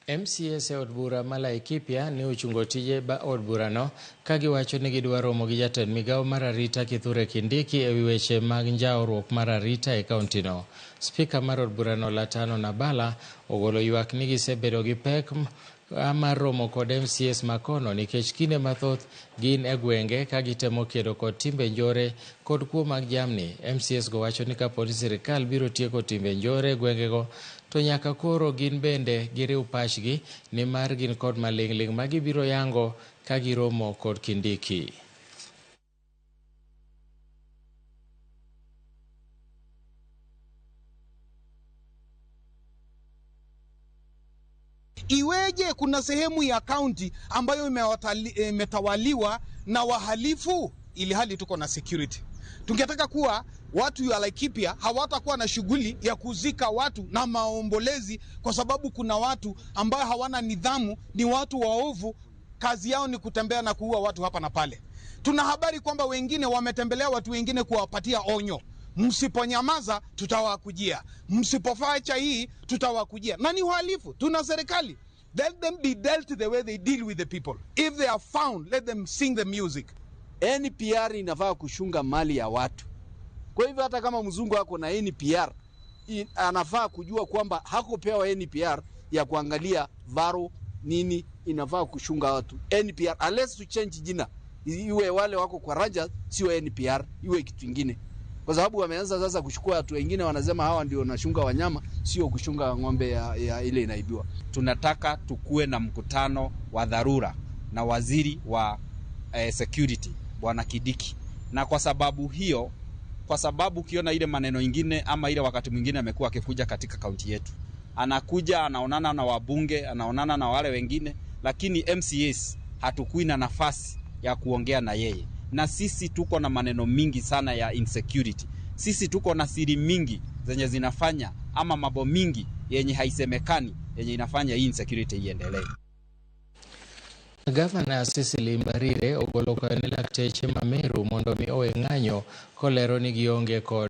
MCS od bura ma Laikipia ne ochungo tije od burano ka giwacho ni gidwa romo gi jatend migawo mar arita Kithure Kindiki e wi weche mag njawruok mar arita e kauntino. Spika mar od burano Latano Nabala ogolo ywak ni gisebedo gi pek mar romo kod MCS makono nikech kinde mathoth gin e gwenge ka gitemo kedo kod timbe njore kod kuo mag jamni. MCS go wacho ni kapo ni sirikal biro tieko timbe njore gwengego to nyaka koro gin bende giriw pachgi ni mar gin kod maling'ling' ma gibiro yango ka giromo kod Kindiki. Iweje kuna sehemu ya kaunti ambayo imetawaliwa na wahalifu ili hali tuko na security? Tungetaka kuwa watu wa Laikipia hawatakuwa na shughuli ya kuzika watu na maombolezi kwa sababu kuna watu ambao hawana nidhamu, ni watu waovu, kazi yao ni kutembea na kuua watu hapa na pale. Tuna habari kwamba wengine wametembelea watu wengine kuwapatia onyo. Msiponyamaza tutawakujia. Msipofanya hii tutawakujia. Na ni uhalifu. Tuna serikali. Let them be dealt the way they deal with the people. If they are found, let them sing the music. NPR inafaa kushunga mali ya watu. Kwa hivyo hata kama mzungu wako na NPR, anafaa kujua kwamba hakupewa NPR ya kuangalia varo nini, inafaa kushunga watu. NPR, unless to change jina. Iwe wale wako kwa Rangers, sio NPR, iwe kitu kingine. Kwa sababu wameanza sasa kuchukua watu wengine wanasema hawa ndio wanashunga wanyama, sio kushunga ng'ombe ya ile inaibiwa. Tunataka tukue na mkutano wa dharura na waziri wa security Bwana Kindiki. Na kwa sababu hiyo, kwa sababu ukiona ile maneno ingine ama ile wakati mwingine amekuwa akikuja katika kaunti yetu, anakuja anaonana na wabunge, anaonana na wale wengine, lakini MCS hatukui na nafasi ya kuongea na yeye. Na sisi tuko na maneno mingi sana ya insecurity. Sisi tuko na siri mingi zenye zinafanya ama mambo mingi yenye haisemekani yenye inafanya hii insecurity iendelee. Gavana Cecily Mbarire ogolo kwayo ne lakteche ma Meru mondo mi owe ng'anyo kolero ni gionge kod